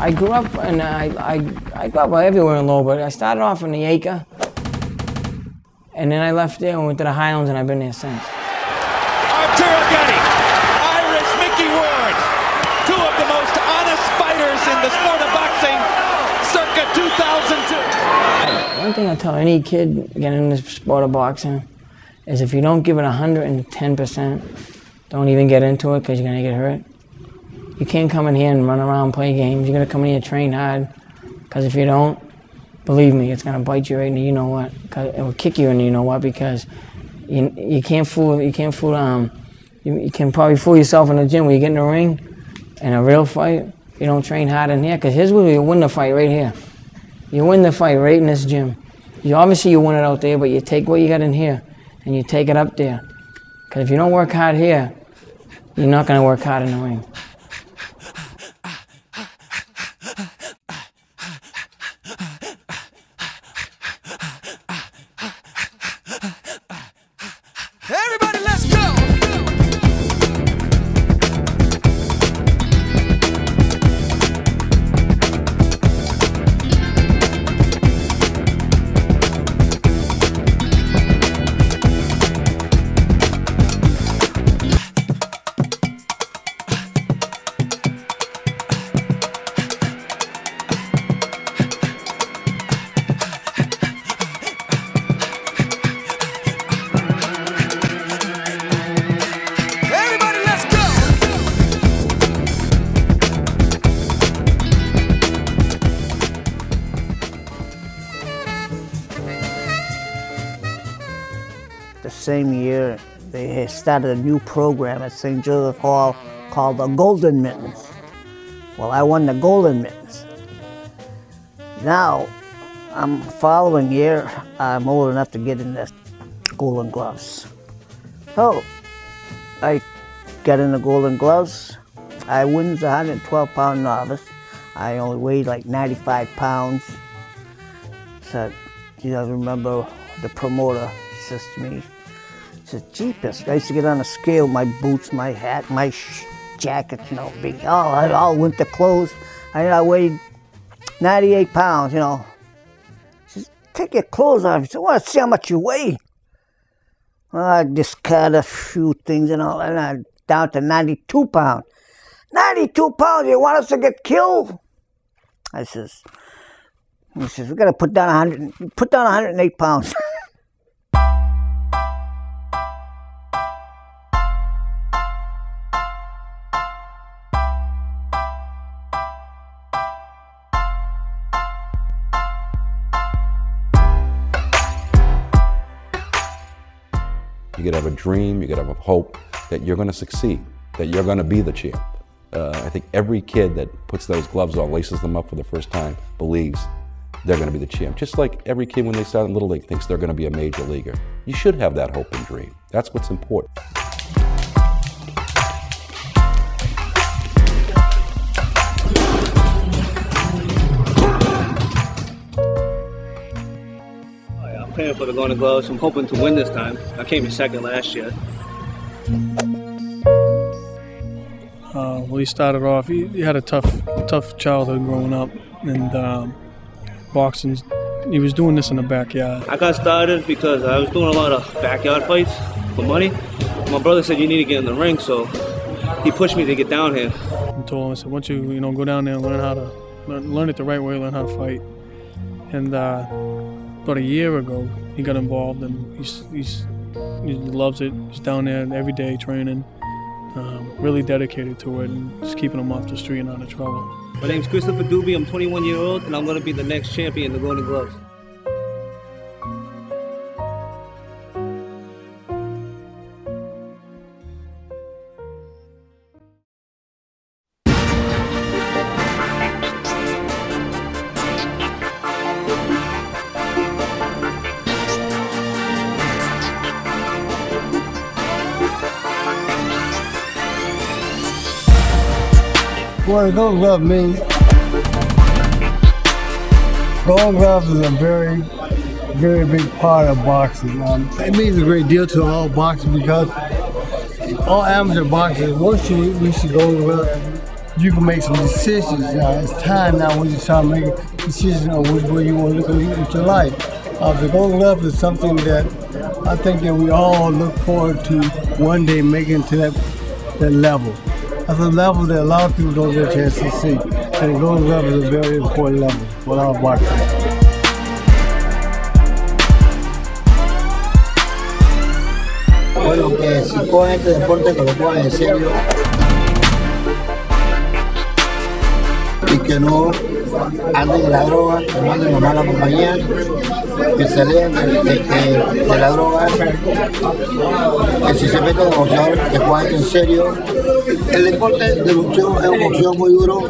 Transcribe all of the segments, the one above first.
I grew up, and I grew up everywhere in Lowell, but I started off in the Acre, and then I left there and went to the Highlands, and I've been there since. Arturo Gatti, Irish Mickey Ward, two of the most honest fighters in the sport of boxing, circa 2002. One thing I tell any kid getting into the sport of boxing is if you don't give it 110%, don't even get into it because you're going to get hurt. You can't come in here and run around and play games. You're going to come in here and train hard, because if you don't, believe me, it's going to bite you right in the you-know-what. It will kick you in the you-know-what, because you can't fool, you can probably fool yourself in the gym when you get in the ring. In a real fight, you don't train hard in here, because here's where you win the fight, right here. You win the fight right in this gym. Obviously you win it out there, but you take what you got in here and you take it up there. Because if you don't work hard here, you're not going to work hard in the ring. Everybody, let's go! The same year, they had started a new program at St. Joseph Hall called the Golden Mittens. Well, I won the Golden Mittens. Now, following year, I'm old enough to get in the Golden Gloves. So, I got in the Golden Gloves. I wins a 112-pound novice. I only weighed like 95 pounds. So, you know, I remember the promoter says to me, he says, "Jeepers, I used to get on a scale, my boots, my hat, my jacket, you know, big, all winter clothes. I weighed 98 pounds, you know." He says, "Take your clothes off." He said, "I want to see how much you weigh." Well, I discarded a few things and all, and I'm down to 92 pounds. 92 pounds, you want us to get killed? He says, "We got to put down 108 pounds." You gotta have a dream, you gotta have a hope that you're gonna succeed, that you're gonna be the champ. I think every kid that puts those gloves on, laces them up for the first time, believes they're gonna be the champ. Just like every kid when they start in Little League thinks they're gonna be a major leaguer. You should have that hope and dream. That's what's important. I'm playing for the Golden Gloves. I'm hoping to win this time. I came in second last year. Well, he started off, he had a tough childhood growing up, and boxing, he was doing this in the backyard. I got started because I was doing a lot of backyard fights for money. My brother said, "You need to get in the ring," so he pushed me to get down here. I told him, I said, "Once you go down there and learn how to, learn it the right way, learn how to fight." And about a year ago, he got involved, and he loves it. He's down there every day training. Really dedicated to it, and just keeping him off the street and out of trouble. My name's Christopher Doobie. I'm 21 years old, and I'm going to be the next champion in the Golden Gloves. What a Golden Glove means, Golden Gloves is a very, very big part of boxing. It means a great deal to all boxers because all amateur boxers, once you reach the Golden Glove, you can make some decisions. It's time now when you start making decisions on which way you want to look at your life. The Golden Glove is something that I think that we all look forward to one day making to that level. That's a level that a lot of people don't get a chance to see. And the Golden Glove is a very important level for our boxing. Bueno, que si cogen este deporte que lo cogen en serio y que no anden en la droga, que no anden en mala compañía, que se alejen de la droga, que si se meten a boxeador, que cogen en serio. El deporte de boxeo es un boxeo muy duro.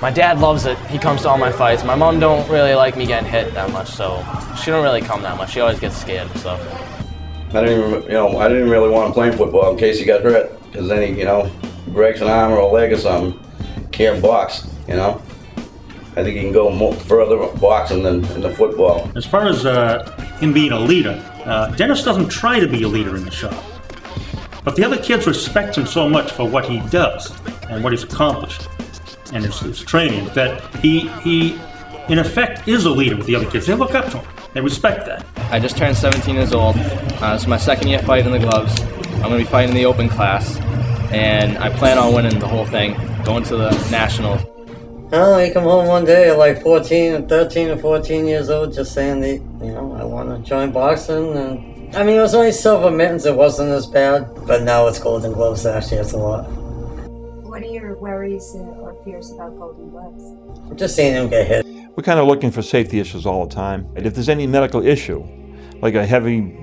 My dad loves it. He comes to all my fights. My mom don't really like me getting hit that much, so she don't really come that much. She always gets scared and stuff. I didn't really want him playing football in case he got hurt, because then he, breaks an arm or a leg or something. Can't box, I think he can go more further boxing than in the football. As far as him being a leader, Dennis doesn't try to be a leader in the shop. But the other kids respect him so much for what he does and what he's accomplished and his training that he in effect is a leader with the other kids. They look up to him. They respect that. I just turned 17 years old. It's my second year fighting the gloves. I'm going to be fighting the open class, and I plan on winning the whole thing, going to the nationals. Oh, he come home one day at like 13 or 14 years old, just saying that, I want to join boxing. And I mean, it was only silver mittens. It wasn't as bad, but now it's Golden Gloves. Actually, it's a lot. What are your worries or fears about Golden Gloves? I'm just seeing him get hit. We're kind of looking for safety issues all the time. If there's any medical issue, like a heavy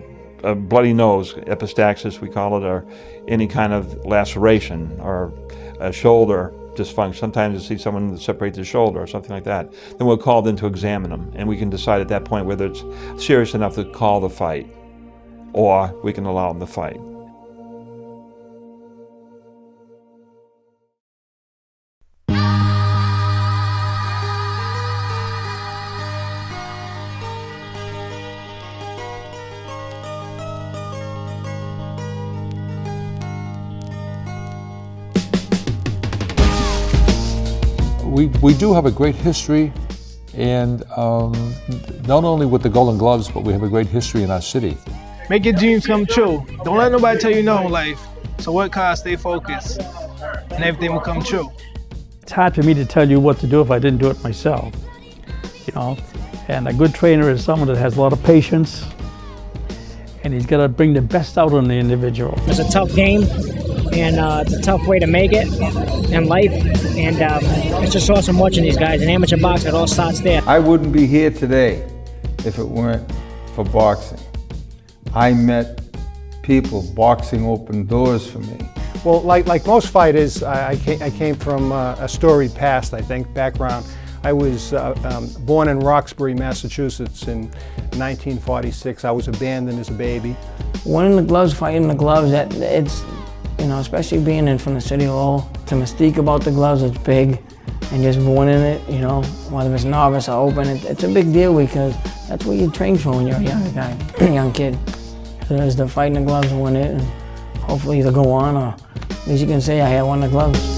bloody nose, epistaxis we call it, or any kind of laceration, or a shoulder dysfunction, sometimes you see someone separate the shoulder or something like that, then we're called in to examine them, and we can decide at that point whether it's serious enough to call the fight, or we can allow them to fight. We do have a great history, and not only with the Golden Gloves, but we have a great history in our city. Make your dreams come true. Don't let nobody tell you no in life. So work hard, stay focused, and everything will come true. It's hard for me to tell you what to do if I didn't do it myself, And a good trainer is someone that has a lot of patience, and he's got to bring the best out in the individual. It's a tough game, and it's a tough way to make it in life, and it's just awesome watching these guys. In amateur boxing, it all starts there. I wouldn't be here today if it weren't for boxing. I met people, boxing opened doors for me. Well, like most fighters, I came from a storied past, I think, background. I was born in Roxbury, Massachusetts in 1946. I was abandoned as a baby. Winning the gloves, fighting the gloves, it's, especially being in from the City Hall, the mystique about the gloves is big, and just winning it, whether it's novice or open, it's a big deal because that's what you train for when you're a young guy, young kid. So there's the fighting the gloves and win it, and hopefully either go on or at least you can say I had won the gloves.